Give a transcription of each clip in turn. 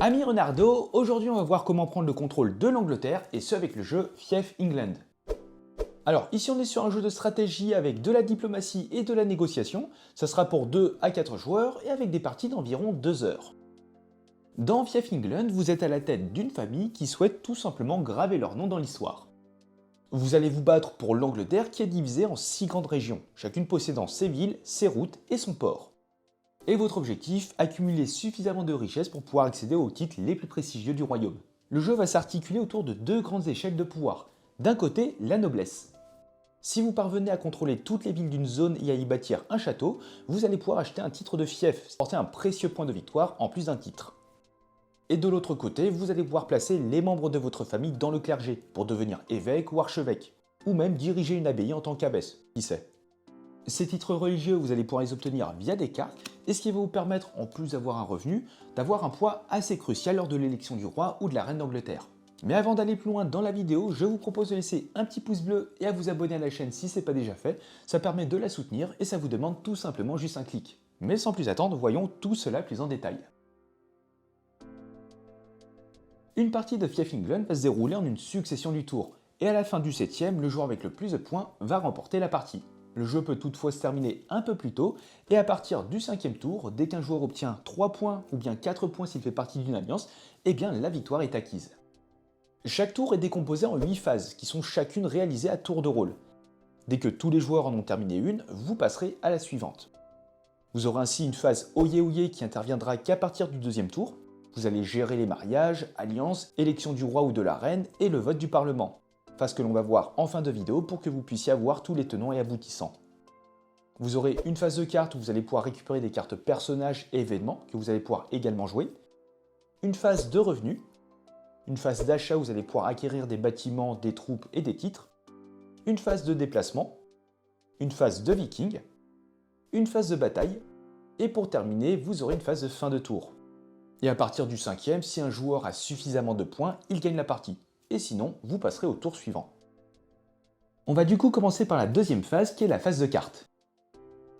Ami Renardo, aujourd'hui on va voir comment prendre le contrôle de l'Angleterre et ce avec le jeu Fief England. Alors ici on est sur un jeu de stratégie avec de la diplomatie et de la négociation, ça sera pour 2 à 4 joueurs et avec des parties d'environ 2 heures. Dans Fief England, vous êtes à la tête d'une famille qui souhaite tout simplement graver leur nom dans l'histoire. Vous allez vous battre pour l'Angleterre qui est divisée en 6 grandes régions, chacune possédant ses villes, ses routes et son port. Et votre objectif, accumuler suffisamment de richesses pour pouvoir accéder aux titres les plus prestigieux du royaume. Le jeu va s'articuler autour de 2 grandes échelles de pouvoir. D'un côté, la noblesse. Si vous parvenez à contrôler toutes les villes d'une zone et à y bâtir un château, vous allez pouvoir acheter un titre de fief, porter un précieux point de victoire en plus d'un titre. Et de l'autre côté, vous allez pouvoir placer les membres de votre famille dans le clergé, pour devenir évêque ou archevêque, ou même diriger une abbaye en tant qu'abbesse, qui sait. Ces titres religieux, vous allez pouvoir les obtenir via des cartes, et ce qui va vous permettre, en plus d'avoir un revenu, d'avoir un poids assez crucial lors de l'élection du roi ou de la reine d'Angleterre. Mais avant d'aller plus loin dans la vidéo, je vous propose de laisser un petit pouce bleu et à vous abonner à la chaîne si ce n'est pas déjà fait, ça permet de la soutenir et ça vous demande tout simplement juste un clic. Mais sans plus attendre, voyons tout cela plus en détail. Une partie de Fief England va se dérouler en une succession du tour, et à la fin du 7ème, le joueur avec le plus de points va remporter la partie. Le jeu peut toutefois se terminer un peu plus tôt, et à partir du 5ème tour, dès qu'un joueur obtient 3 points ou bien 4 points s'il fait partie d'une alliance, eh bien la victoire est acquise. Chaque tour est décomposé en 8 phases, qui sont chacune réalisées à tour de rôle. Dès que tous les joueurs en ont terminé une, vous passerez à la suivante. Vous aurez ainsi une phase Oyez Oyez qui interviendra qu'à partir du 2ème tour. Vous allez gérer les mariages, alliances, élection du roi ou de la reine et le vote du parlement. Phase que l'on va voir en fin de vidéo pour que vous puissiez avoir tous les tenants et aboutissants. Vous aurez une phase de cartes où vous allez pouvoir récupérer des cartes personnages et événements que vous allez pouvoir également jouer. Une phase de revenus. Une phase d'achat où vous allez pouvoir acquérir des bâtiments, des troupes et des titres. Une phase de déplacement. Une phase de viking. Une phase de bataille. Et pour terminer, vous aurez une phase de fin de tour. Et à partir du 5ème, si un joueur a suffisamment de points, il gagne la partie. Et sinon, vous passerez au tour suivant. On va du coup commencer par la deuxième phase qui est la phase de cartes.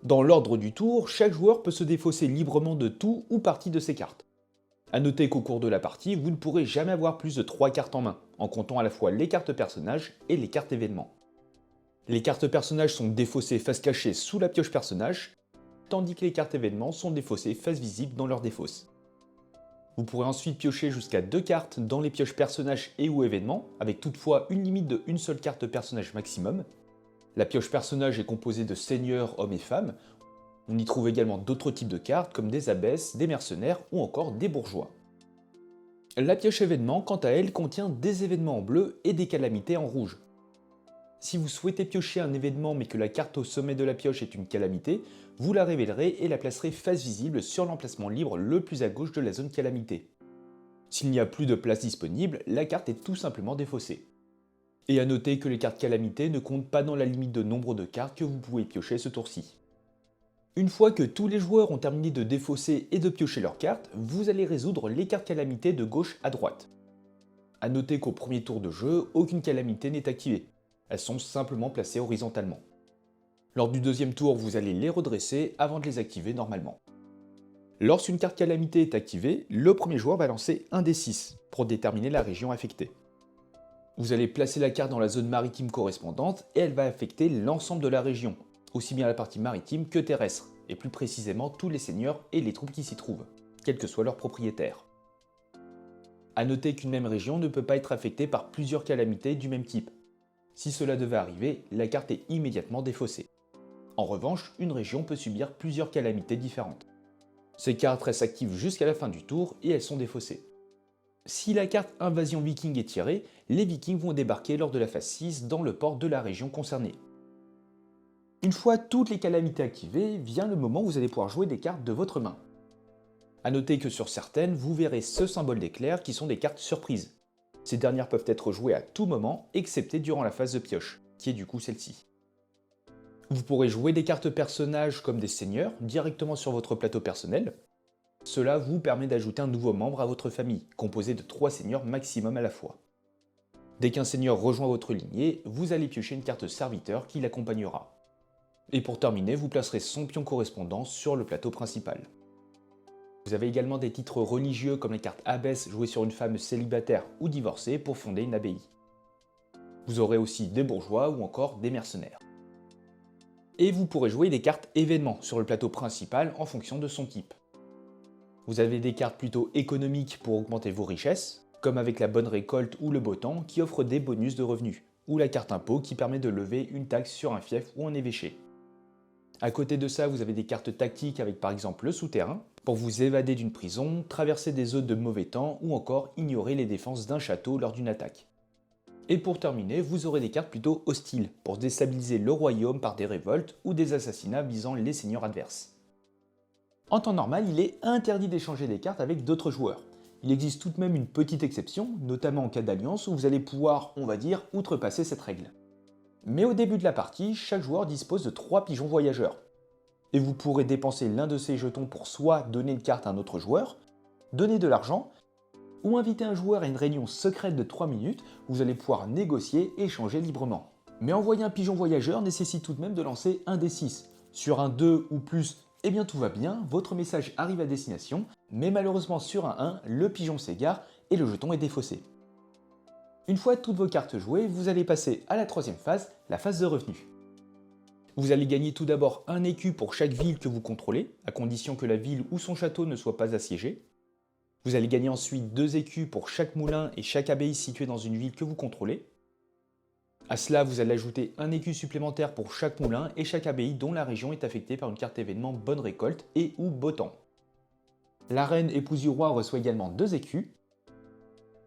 Dans l'ordre du tour, chaque joueur peut se défausser librement de tout ou partie de ses cartes. A noter qu'au cours de la partie, vous ne pourrez jamais avoir plus de 3 cartes en main, en comptant à la fois les cartes personnages et les cartes événements. Les cartes personnages sont défaussées face cachée sous la pioche personnage, tandis que les cartes événements sont défaussées face visible dans leur défausse. Vous pourrez ensuite piocher jusqu'à 2 cartes dans les pioches personnages et ou événements, avec toutefois une limite de une seule carte personnage maximum. La pioche personnage est composée de seigneurs, hommes et femmes. On y trouve également d'autres types de cartes comme des abbesses, des mercenaires ou encore des bourgeois. La pioche événement, quant à elle, contient des événements en bleu et des calamités en rouge. Si vous souhaitez piocher un événement mais que la carte au sommet de la pioche est une calamité, vous la révélerez et la placerez face visible sur l'emplacement libre le plus à gauche de la zone calamité. S'il n'y a plus de place disponible, la carte est tout simplement défaussée. Et à noter que les cartes calamité ne comptent pas dans la limite de nombre de cartes que vous pouvez piocher ce tour-ci. Une fois que tous les joueurs ont terminé de défausser et de piocher leurs cartes, vous allez résoudre les cartes calamité de gauche à droite. A noter qu'au premier tour de jeu, aucune calamité n'est activée. Elles sont simplement placées horizontalement. Lors du deuxième tour, vous allez les redresser avant de les activer normalement. Lorsqu'une carte calamité est activée, le premier joueur va lancer un des 6 pour déterminer la région affectée. Vous allez placer la carte dans la zone maritime correspondante et elle va affecter l'ensemble de la région, aussi bien la partie maritime que terrestre, et plus précisément tous les seigneurs et les troupes qui s'y trouvent, quel que soit leur propriétaire. A noter qu'une même région ne peut pas être affectée par plusieurs calamités du même type. Si cela devait arriver, la carte est immédiatement défaussée. En revanche, une région peut subir plusieurs calamités différentes. Ces cartes restent actives jusqu'à la fin du tour et elles sont défaussées. Si la carte Invasion Viking est tirée, les Vikings vont débarquer lors de la phase 6 dans le port de la région concernée. Une fois toutes les calamités activées, vient le moment où vous allez pouvoir jouer des cartes de votre main. A noter que sur certaines, vous verrez ce symbole d'éclair qui sont des cartes surprises. Ces dernières peuvent être jouées à tout moment, excepté durant la phase de pioche, qui est du coup celle-ci. Vous pourrez jouer des cartes personnages comme des seigneurs directement sur votre plateau personnel. Cela vous permet d'ajouter un nouveau membre à votre famille, composé de 3 seigneurs maximum à la fois. Dès qu'un seigneur rejoint votre lignée, vous allez piocher une carte serviteur qui l'accompagnera. Et pour terminer, vous placerez son pion correspondant sur le plateau principal. Vous avez également des titres religieux comme les cartes abbesses jouées sur une femme célibataire ou divorcée pour fonder une abbaye. Vous aurez aussi des bourgeois ou encore des mercenaires. Et vous pourrez jouer des cartes événements sur le plateau principal en fonction de son type. Vous avez des cartes plutôt économiques pour augmenter vos richesses, comme avec la bonne récolte ou le beau temps qui offre des bonus de revenus, ou la carte impôt qui permet de lever une taxe sur un fief ou un évêché. À côté de ça, vous avez des cartes tactiques avec par exemple le souterrain, pour vous évader d'une prison, traverser des zones de mauvais temps ou encore ignorer les défenses d'un château lors d'une attaque. Et pour terminer, vous aurez des cartes plutôt hostiles, pour déstabiliser le royaume par des révoltes ou des assassinats visant les seigneurs adverses. En temps normal, il est interdit d'échanger des cartes avec d'autres joueurs. Il existe tout de même une petite exception, notamment en cas d'alliance où vous allez pouvoir, on va dire, outrepasser cette règle. Mais au début de la partie, chaque joueur dispose de 3 pigeons voyageurs. Et vous pourrez dépenser l'un de ces jetons pour soit donner une carte à un autre joueur, donner de l'argent, ou inviter un joueur à une réunion secrète de 3 minutes où vous allez pouvoir négocier et échanger librement. Mais envoyer un pigeon voyageur nécessite tout de même de lancer un des 6. Sur un 2 ou plus, eh bien tout va bien, votre message arrive à destination, mais malheureusement sur un 1, le pigeon s'égare et le jeton est défaussé. Une fois toutes vos cartes jouées, vous allez passer à la troisième phase, la phase de revenu. Vous allez gagner tout d'abord un écu pour chaque ville que vous contrôlez, à condition que la ville ou son château ne soit pas assiégé. Vous allez gagner ensuite 2 écus pour chaque moulin et chaque abbaye située dans une ville que vous contrôlez. À cela, vous allez ajouter un écu supplémentaire pour chaque moulin et chaque abbaye dont la région est affectée par une carte événement bonne récolte et ou beau temps. La reine épouse du roi reçoit également 2 écus.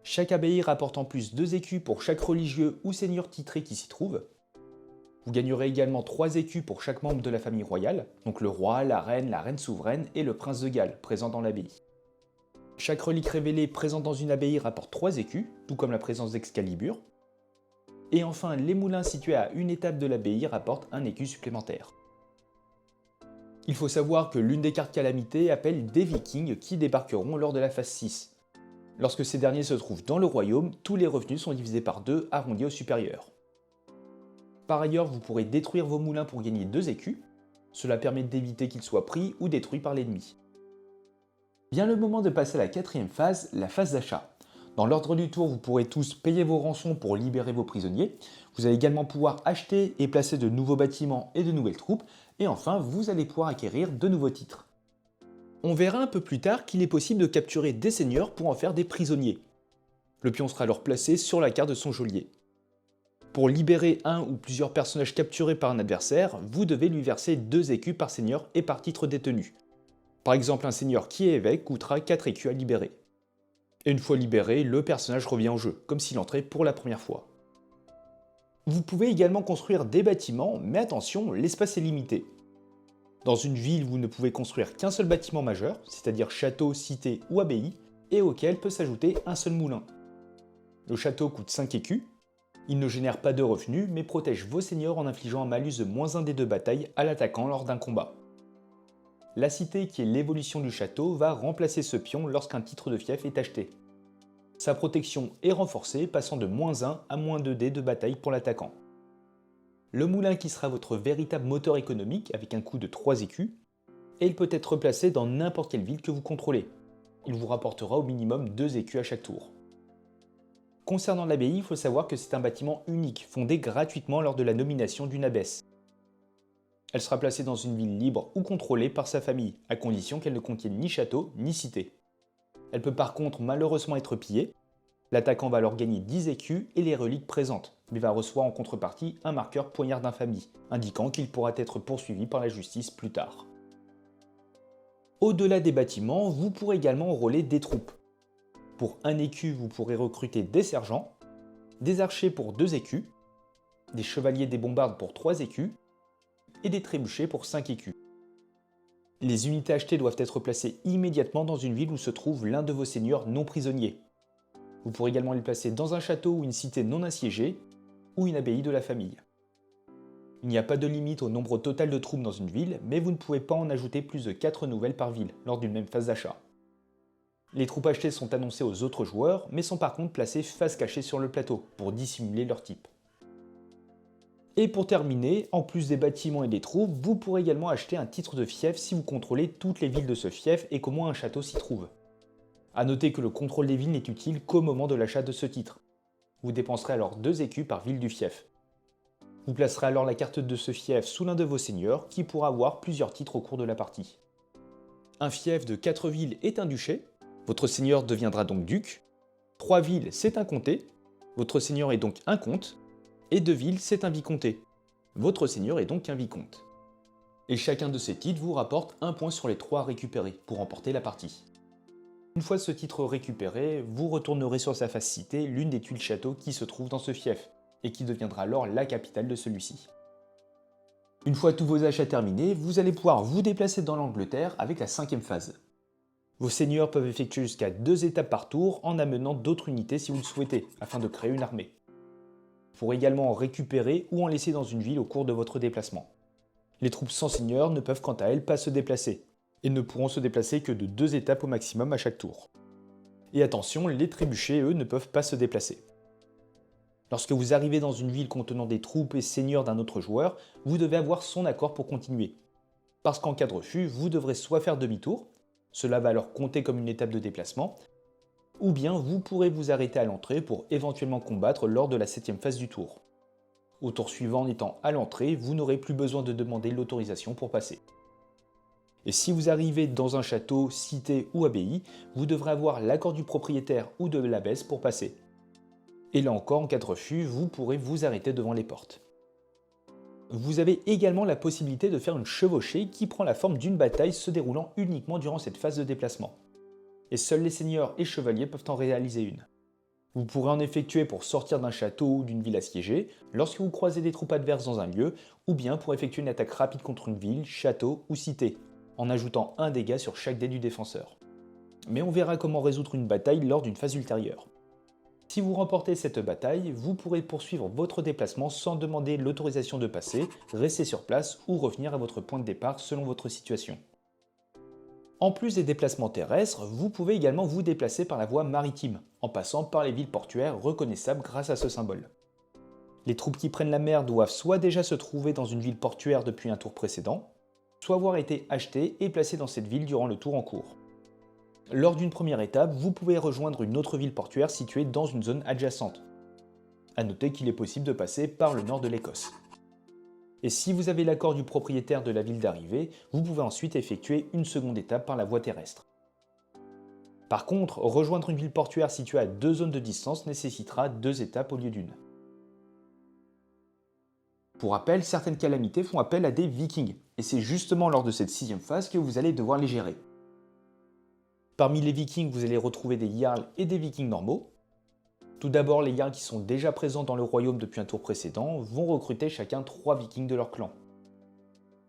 Chaque abbaye rapporte en plus 2 écus pour chaque religieux ou seigneur titré qui s'y trouve. Vous gagnerez également 3 écus pour chaque membre de la famille royale, donc le roi, la reine souveraine et le prince de Galles, présent dans l'abbaye. Chaque relique révélée présente dans une abbaye rapporte 3 écus, tout comme la présence d'Excalibur. Et enfin, les moulins situés à une étape de l'abbaye rapportent un écu supplémentaire. Il faut savoir que l'une des cartes calamité appelle des vikings qui débarqueront lors de la phase 6. Lorsque ces derniers se trouvent dans le royaume, tous les revenus sont divisés par 2, arrondis au supérieur. Par ailleurs, vous pourrez détruire vos moulins pour gagner 2 écus. Cela permet d'éviter qu'ils soient pris ou détruits par l'ennemi. Vient le moment de passer à la quatrième phase, la phase d'achat. Dans l'ordre du tour, vous pourrez tous payer vos rançons pour libérer vos prisonniers. Vous allez également pouvoir acheter et placer de nouveaux bâtiments et de nouvelles troupes. Et enfin, vous allez pouvoir acquérir de nouveaux titres. On verra un peu plus tard qu'il est possible de capturer des seigneurs pour en faire des prisonniers. Le pion sera alors placé sur la carte de son geôlier. Pour libérer un ou plusieurs personnages capturés par un adversaire, vous devez lui verser 2 écus par seigneur et par titre détenu. Par exemple, un seigneur qui est évêque coûtera 4 écus à libérer. Et une fois libéré, le personnage revient au jeu, comme s'il entrait pour la première fois. Vous pouvez également construire des bâtiments, mais attention, l'espace est limité. Dans une ville, vous ne pouvez construire qu'un seul bâtiment majeur, c'est-à-dire château, cité ou abbaye, et auquel peut s'ajouter un seul moulin. Le château coûte 5 écus. Il ne génère pas de revenus, mais protège vos seigneurs en infligeant un malus de -1 des 2 batailles à l'attaquant lors d'un combat. La cité, qui est l'évolution du château, va remplacer ce pion lorsqu'un titre de fief est acheté. Sa protection est renforcée, passant de -1 à -2 dés de bataille pour l'attaquant. Le moulin qui sera votre véritable moteur économique avec un coût de 3 écus, et il peut être placé dans n'importe quelle ville que vous contrôlez. Il vous rapportera au minimum 2 écus à chaque tour. Concernant l'abbaye, il faut savoir que c'est un bâtiment unique, fondé gratuitement lors de la nomination d'une abbesse. Elle sera placée dans une ville libre ou contrôlée par sa famille, à condition qu'elle ne contienne ni château ni cité. Elle peut par contre malheureusement être pillée. L'attaquant va alors gagner 10 écus et les reliques présentes, mais va recevoir en contrepartie un marqueur poignard d'infamie, indiquant qu'il pourra être poursuivi par la justice plus tard. Au-delà des bâtiments, vous pourrez également enrôler des troupes. Pour 1 écu, vous pourrez recruter des sergents, des archers pour 2 écus, des chevaliers des bombardes pour 3 écus, et des trébuchets pour 5 écus. Les unités achetées doivent être placées immédiatement dans une ville où se trouve l'un de vos seigneurs non prisonniers. Vous pourrez également les placer dans un château ou une cité non assiégée, ou une abbaye de la famille. Il n'y a pas de limite au nombre total de troupes dans une ville, mais vous ne pouvez pas en ajouter plus de 4 nouvelles par ville, lors d'une même phase d'achat. Les troupes achetées sont annoncées aux autres joueurs, mais sont par contre placées face cachée sur le plateau, pour dissimuler leur type. Et pour terminer, en plus des bâtiments et des troupes, vous pourrez également acheter un titre de fief si vous contrôlez toutes les villes de ce fief et qu'au moins un château s'y trouve. A noter que le contrôle des villes n'est utile qu'au moment de l'achat de ce titre. Vous dépenserez alors 2 écus par ville du fief. Vous placerez alors la carte de ce fief sous l'un de vos seigneurs qui pourra avoir plusieurs titres au cours de la partie. Un fief de 4 villes est un duché, votre seigneur deviendra donc duc. 3 villes c'est un comté, votre seigneur est donc un comte. Et 2 villes, c'est un vicomté. Votre seigneur est donc un vicomte. Et chacun de ces titres vous rapporte un point sur les 3 récupérés pour remporter la partie. Une fois ce titre récupéré, vous retournerez sur sa face citée l'une des tuiles château qui se trouve dans ce fief, et qui deviendra alors la capitale de celui-ci. Une fois tous vos achats terminés, vous allez pouvoir vous déplacer dans l'Angleterre avec la 5e phase. Vos seigneurs peuvent effectuer jusqu'à 2 étapes par tour en amenant d'autres unités si vous le souhaitez, afin de créer une armée. Vous pourrez également en récupérer ou en laisser dans une ville au cours de votre déplacement. Les troupes sans seigneur ne peuvent quant à elles pas se déplacer, et ne pourront se déplacer que de 2 étapes au maximum à chaque tour. Et attention, les trébuchets, eux, ne peuvent pas se déplacer. Lorsque vous arrivez dans une ville contenant des troupes et seigneurs d'un autre joueur, vous devez avoir son accord pour continuer. Parce qu'en cas de refus, vous devrez soit faire demi-tour, cela va alors compter comme une étape de déplacement, ou bien vous pourrez vous arrêter à l'entrée pour éventuellement combattre lors de la 7e phase du tour. Au tour suivant, en étant à l'entrée, vous n'aurez plus besoin de demander l'autorisation pour passer. Et si vous arrivez dans un château, cité ou abbaye, vous devrez avoir l'accord du propriétaire ou de l'abbesse pour passer. Et là encore, en cas de refus, vous pourrez vous arrêter devant les portes. Vous avez également la possibilité de faire une chevauchée qui prend la forme d'une bataille se déroulant uniquement durant cette phase de déplacement. Et seuls les seigneurs et chevaliers peuvent en réaliser une. Vous pourrez en effectuer pour sortir d'un château ou d'une ville assiégée, lorsque vous croisez des troupes adverses dans un lieu, ou bien pour effectuer une attaque rapide contre une ville, château ou cité, en ajoutant un dégât sur chaque dé du défenseur. Mais on verra comment résoudre une bataille lors d'une phase ultérieure. Si vous remportez cette bataille, vous pourrez poursuivre votre déplacement sans demander l'autorisation de passer, rester sur place ou revenir à votre point de départ selon votre situation. En plus des déplacements terrestres, vous pouvez également vous déplacer par la voie maritime, en passant par les villes portuaires reconnaissables grâce à ce symbole. Les troupes qui prennent la mer doivent soit déjà se trouver dans une ville portuaire depuis un tour précédent, soit avoir été achetées et placées dans cette ville durant le tour en cours. Lors d'une première étape, vous pouvez rejoindre une autre ville portuaire située dans une zone adjacente. A noter qu'il est possible de passer par le nord de l'Écosse. Et si vous avez l'accord du propriétaire de la ville d'arrivée, vous pouvez ensuite effectuer une seconde étape par la voie terrestre. Par contre, rejoindre une ville portuaire située à 2 zones de distance nécessitera 2 étapes au lieu d'une. Pour rappel, certaines calamités font appel à des vikings, et c'est justement lors de cette 6e phase que vous allez devoir les gérer. Parmi les vikings, vous allez retrouver des jarls et des vikings normaux. Tout d'abord, les jarls qui sont déjà présents dans le royaume depuis un tour précédent vont recruter chacun 3 vikings de leur clan.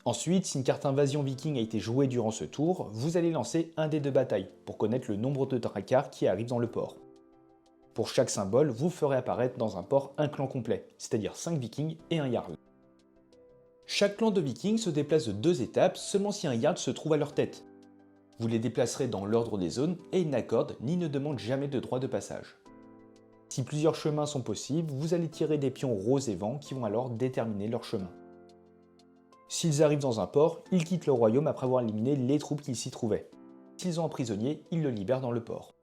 Ensuite, si une carte invasion viking a été jouée durant ce tour, vous allez lancer un dé de bataille pour connaître le nombre de dracars qui arrivent dans le port. Pour chaque symbole, vous ferez apparaître dans un port un clan complet, c'est-à-dire 5 vikings et un jarl. Chaque clan de vikings se déplace de 2 étapes seulement si un jarl se trouve à leur tête. Vous les déplacerez dans l'ordre des zones et ils n'accordent ni ne demandent jamais de droit de passage. Si plusieurs chemins sont possibles, vous allez tirer des pions rose et vent qui vont alors déterminer leur chemin. S'ils arrivent dans un port, ils quittent le royaume après avoir éliminé les troupes qui s'y trouvaient. S'ils ont un prisonnier, ils le libèrent dans le port.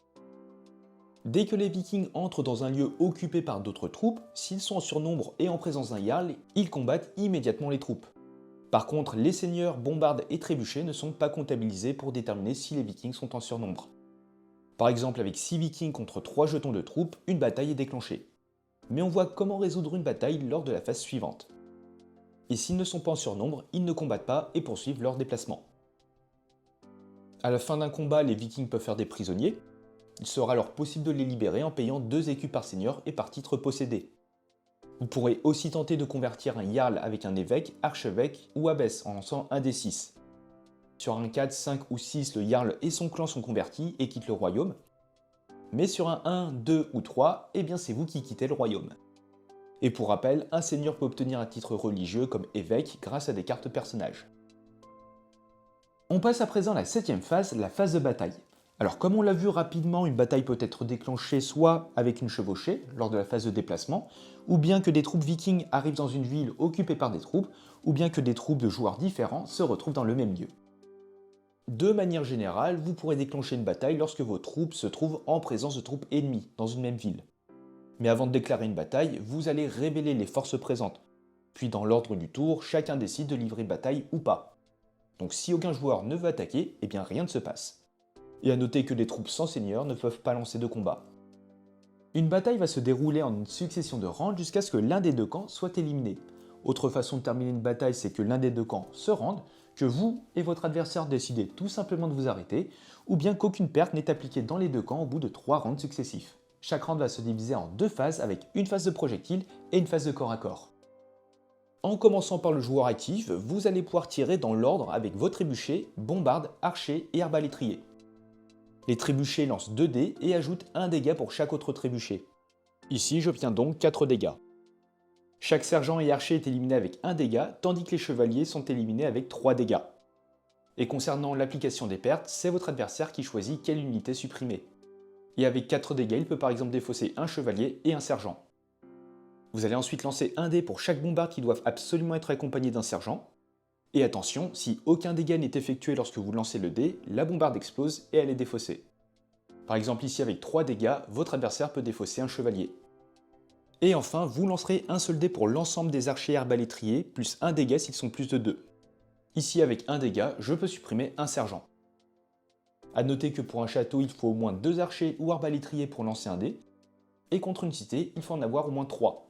Dès que les vikings entrent dans un lieu occupé par d'autres troupes, s'ils sont en surnombre et en présence d'un jarl, ils combattent immédiatement les troupes. Par contre, les seigneurs, bombardes et trébuchets ne sont pas comptabilisés pour déterminer si les vikings sont en surnombre. Par exemple, avec 6 vikings contre 3 jetons de troupes, une bataille est déclenchée. Mais on voit comment résoudre une bataille lors de la phase suivante. Et s'ils ne sont pas en surnombre, ils ne combattent pas et poursuivent leur déplacement. À la fin d'un combat, les vikings peuvent faire des prisonniers. Il sera alors possible de les libérer en payant 2 écus par seigneur et par titre possédé. Vous pourrez aussi tenter de convertir un jarl avec un évêque, archevêque ou abbesse en lançant un des 6. Sur un 4, 5 ou 6, le jarl et son clan sont convertis et quittent le royaume. Mais sur un 1, 2 ou 3, eh bien c'est vous qui quittez le royaume. Et pour rappel, un seigneur peut obtenir un titre religieux comme évêque grâce à des cartes personnages. On passe à présent à la 7e phase, la phase de bataille. Alors comme on l'a vu rapidement, une bataille peut être déclenchée soit avec une chevauchée lors de la phase de déplacement, ou bien que des troupes vikings arrivent dans une ville occupée par des troupes, ou bien que des troupes de joueurs différents se retrouvent dans le même lieu. De manière générale, vous pourrez déclencher une bataille lorsque vos troupes se trouvent en présence de troupes ennemies dans une même ville. Mais avant de déclarer une bataille, vous allez révéler les forces présentes. Puis dans l'ordre du tour, chacun décide de livrer bataille ou pas. Donc si aucun joueur ne veut attaquer, eh bien rien ne se passe. Et à noter que les troupes sans seigneur ne peuvent pas lancer de combat. Une bataille va se dérouler en une succession de rounds jusqu'à ce que l'un des deux camps soit éliminé. Autre façon de terminer une bataille, c'est que l'un des deux camps se rende, que vous et votre adversaire décidez tout simplement de vous arrêter, ou bien qu'aucune perte n'est appliquée dans les deux camps au bout de 3 rounds successifs. Chaque round va se diviser en 2 phases avec une phase de projectile et une phase de corps à corps. En commençant par le joueur actif, vous allez pouvoir tirer dans l'ordre avec vos trébuchets, bombardes, archers et arbalétriers. Les trébuchets lancent 2 dés et ajoutent 1 dégât pour chaque autre trébuchet. Ici, j'obtiens donc 4 dégâts. Chaque sergent et archer est éliminé avec 1 dégât, tandis que les chevaliers sont éliminés avec 3 dégâts. Et concernant l'application des pertes, c'est votre adversaire qui choisit quelle unité supprimer. Et avec 4 dégâts, il peut par exemple défausser un chevalier et un sergent. Vous allez ensuite lancer 1 dé pour chaque bombarde qui doivent absolument être accompagnés d'un sergent. Et attention, si aucun dégât n'est effectué lorsque vous lancez le dé, la bombarde explose et elle est défaussée. Par exemple ici avec 3 dégâts, votre adversaire peut défausser un chevalier. Et enfin, vous lancerez un seul dé pour l'ensemble des archers arbalétriers, plus 1 dégât s'ils sont plus de 2. Ici avec 1 dégât, je peux supprimer un sergent. A noter que pour un château, il faut au moins 2 archers ou arbalétriers pour lancer un dé, et contre une cité, il faut en avoir au moins 3.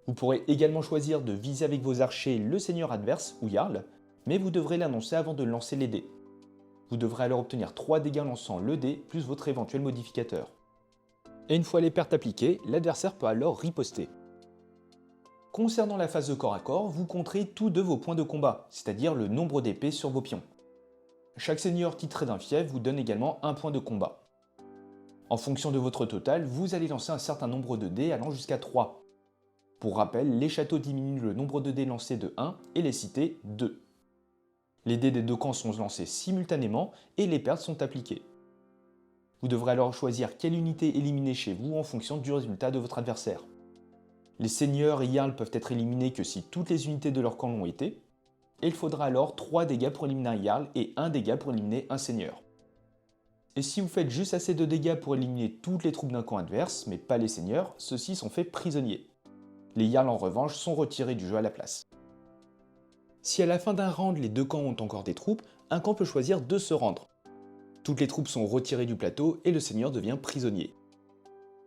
Vous pourrez également choisir de viser avec vos archers le seigneur adverse ou Jarl, mais vous devrez l'annoncer avant de lancer les dés. Vous devrez alors obtenir 3 dégâts en lançant le dé plus votre éventuel modificateur. Et une fois les pertes appliquées, l'adversaire peut alors riposter. Concernant la phase de corps à corps, vous compterez tous de vos points de combat, c'est-à-dire le nombre d'épées sur vos pions. Chaque seigneur titré d'un fief vous donne également un point de combat. En fonction de votre total, vous allez lancer un certain nombre de dés allant jusqu'à 3. Pour rappel, les châteaux diminuent le nombre de dés lancés de 1 et les cités 2. Les dés des deux camps sont lancés simultanément et les pertes sont appliquées. Vous devrez alors choisir quelle unité éliminer chez vous en fonction du résultat de votre adversaire. Les seigneurs et jarls peuvent être éliminés que si toutes les unités de leur camp l'ont été, et il faudra alors 3 dégâts pour éliminer un jarl et 1 dégât pour éliminer un seigneur. Et si vous faites juste assez de dégâts pour éliminer toutes les troupes d'un camp adverse, mais pas les seigneurs, ceux-ci sont faits prisonniers. Les jarls en revanche sont retirés du jeu à la place. Si à la fin d'un round les deux camps ont encore des troupes, un camp peut choisir de se rendre. Toutes les troupes sont retirées du plateau et le seigneur devient prisonnier.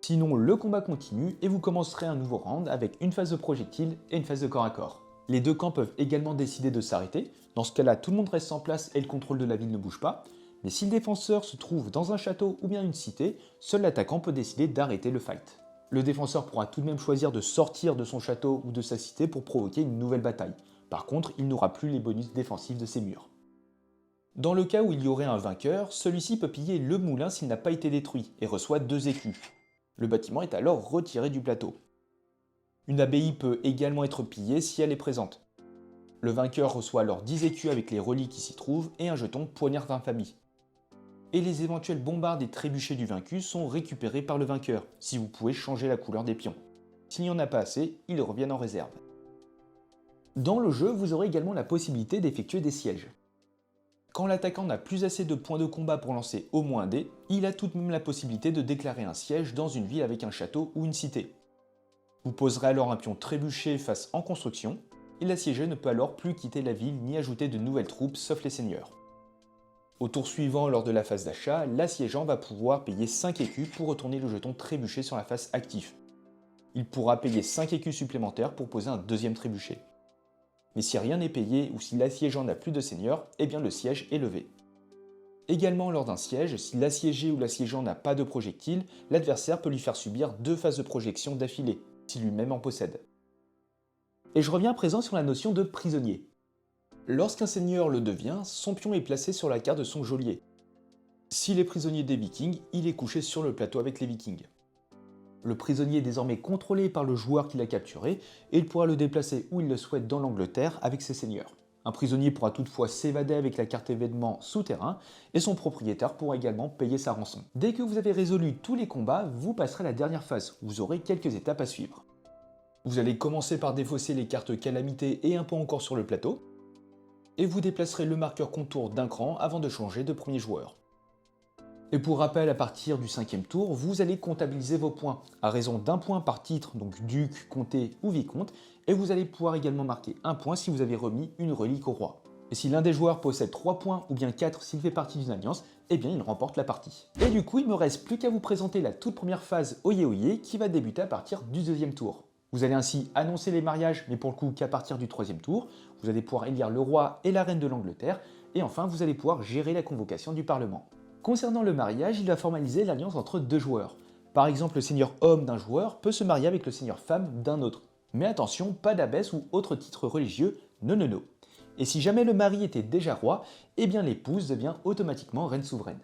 Sinon, le combat continue et vous commencerez un nouveau round avec une phase de projectile et une phase de corps à corps. Les deux camps peuvent également décider de s'arrêter, dans ce cas-là tout le monde reste en place et le contrôle de la ville ne bouge pas, mais si le défenseur se trouve dans un château ou bien une cité, seul l'attaquant peut décider d'arrêter le fight. Le défenseur pourra tout de même choisir de sortir de son château ou de sa cité pour provoquer une nouvelle bataille. Par contre, il n'aura plus les bonus défensifs de ses murs. Dans le cas où il y aurait un vainqueur, celui-ci peut piller le moulin s'il n'a pas été détruit et reçoit 2 écus. Le bâtiment est alors retiré du plateau. Une abbaye peut également être pillée si elle est présente. Le vainqueur reçoit alors 10 écus avec les reliques qui s'y trouvent et un jeton poignard d'infamie. Et les éventuelles bombardes et trébuchets du vaincu sont récupérés par le vainqueur, si vous pouvez changer la couleur des pions. S'il n'y en a pas assez, ils reviennent en réserve. Dans le jeu, vous aurez également la possibilité d'effectuer des sièges. Quand l'attaquant n'a plus assez de points de combat pour lancer au moins un dé, il a tout de même la possibilité de déclarer un siège dans une ville avec un château ou une cité. Vous poserez alors un pion trébuché face en construction, et l'assiégé ne peut alors plus quitter la ville ni ajouter de nouvelles troupes sauf les seigneurs. Au tour suivant, lors de la phase d'achat, l'assiégeant va pouvoir payer 5 écus pour retourner le jeton trébuché sur la face active. Il pourra payer 5 écus supplémentaires pour poser un deuxième trébuchet. Mais si rien n'est payé ou si l'assiégeant n'a plus de seigneur, eh bien le siège est levé. Également lors d'un siège, si l'assiégé ou l'assiégeant n'a pas de projectile, l'adversaire peut lui faire subir 2 phases de projection d'affilée, si lui-même en possède. Et je reviens à présent sur la notion de prisonnier. Lorsqu'un seigneur le devient, son pion est placé sur la carte de son geôlier. S'il est prisonnier des vikings, il est couché sur le plateau avec les vikings. Le prisonnier est désormais contrôlé par le joueur qui l'a capturé et il pourra le déplacer où il le souhaite dans l'Angleterre avec ses seigneurs. Un prisonnier pourra toutefois s'évader avec la carte événement souterrain et son propriétaire pourra également payer sa rançon. Dès que vous avez résolu tous les combats, vous passerez à la dernière phase, où vous aurez quelques étapes à suivre. Vous allez commencer par défausser les cartes calamité et un point encore sur le plateau, et vous déplacerez le marqueur contour d'un cran avant de changer de premier joueur. Et pour rappel, à partir du 5e tour, vous allez comptabiliser vos points, à raison d'un point par titre, donc duc, comté ou vicomte, et vous allez pouvoir également marquer un point si vous avez remis une relique au roi. Et si l'un des joueurs possède 3 points ou bien 4 s'il fait partie d'une alliance, eh bien il remporte la partie. Et du coup, il me reste plus qu'à vous présenter la toute première phase Oyez Oyez qui va débuter à partir du 2e tour. Vous allez ainsi annoncer les mariages, mais pour le coup qu'à partir du 3e tour. Vous allez pouvoir élire le roi et la reine de l'Angleterre, et enfin vous allez pouvoir gérer la convocation du Parlement. Concernant le mariage, il va formaliser l'alliance entre 2 joueurs. Par exemple, le seigneur homme d'un joueur peut se marier avec le seigneur femme d'un autre. Mais attention, pas d'abbesse ou autre titre religieux, non non non. Et si jamais le mari était déjà roi, eh bien l'épouse devient automatiquement reine souveraine.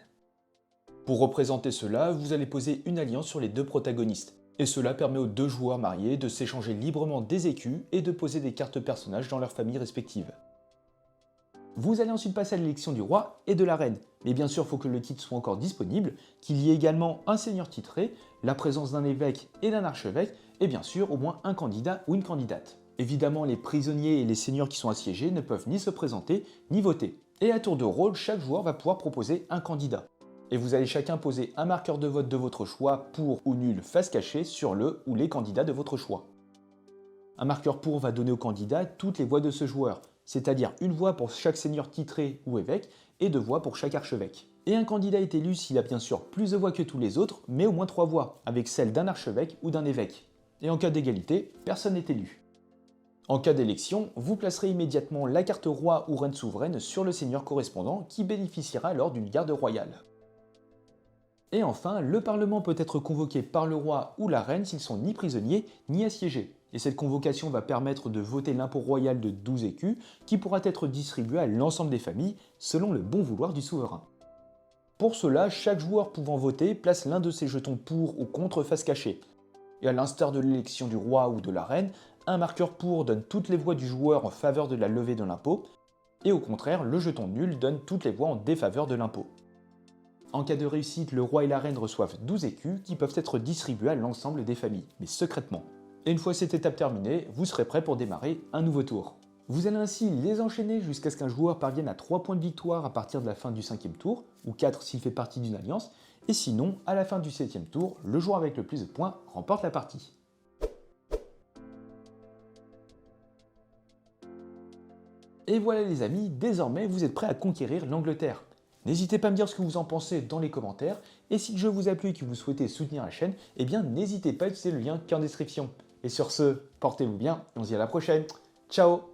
Pour représenter cela, vous allez poser une alliance sur les 2 protagonistes. Et cela permet aux 2 joueurs mariés de s'échanger librement des écus et de poser des cartes personnages dans leurs familles respectives. Vous allez ensuite passer à l'élection du roi et de la reine, mais bien sûr il faut que le titre soit encore disponible, qu'il y ait également un seigneur titré, la présence d'un évêque et d'un archevêque, et bien sûr au moins un candidat ou une candidate. Évidemment, les prisonniers et les seigneurs qui sont assiégés ne peuvent ni se présenter ni voter. Et à tour de rôle, chaque joueur va pouvoir proposer un candidat. Et vous allez chacun poser un marqueur de vote de votre choix pour ou nul face cachée sur le ou les candidats de votre choix. Un marqueur pour va donner au candidat toutes les voix de ce joueur, c'est-à-dire une voix pour chaque seigneur titré ou évêque et 2 voix pour chaque archevêque. Et un candidat est élu s'il a bien sûr plus de voix que tous les autres, mais au moins 3 voix, avec celle d'un archevêque ou d'un évêque. Et en cas d'égalité, personne n'est élu. En cas d'élection, vous placerez immédiatement la carte roi ou reine souveraine sur le seigneur correspondant qui bénéficiera alors d'une garde royale. Et enfin, le Parlement peut être convoqué par le roi ou la reine s'ils sont ni prisonniers ni assiégés. Et cette convocation va permettre de voter l'impôt royal de 12 écus qui pourra être distribué à l'ensemble des familles selon le bon vouloir du souverain. Pour cela, chaque joueur pouvant voter place l'un de ses jetons pour ou contre face cachée. Et à l'instar de l'élection du roi ou de la reine, un marqueur pour donne toutes les voix du joueur en faveur de la levée de l'impôt, et au contraire, le jeton nul donne toutes les voix en défaveur de l'impôt. En cas de réussite, le roi et la reine reçoivent 12 écus qui peuvent être distribués à l'ensemble des familles, mais secrètement. Et une fois cette étape terminée, vous serez prêt pour démarrer un nouveau tour. Vous allez ainsi les enchaîner jusqu'à ce qu'un joueur parvienne à 3 points de victoire à partir de la fin du 5e tour, ou 4 s'il fait partie d'une alliance, et sinon, à la fin du 7e tour, le joueur avec le plus de points remporte la partie. Et voilà les amis, désormais vous êtes prêts à conquérir l'Angleterre. N'hésitez pas à me dire ce que vous en pensez dans les commentaires, et si le jeu vous a plu et que vous souhaitez soutenir la chaîne, eh bien n'hésitez pas à utiliser le lien qui est en description. Et sur ce, portez-vous bien, et on se dit à la prochaine. Ciao!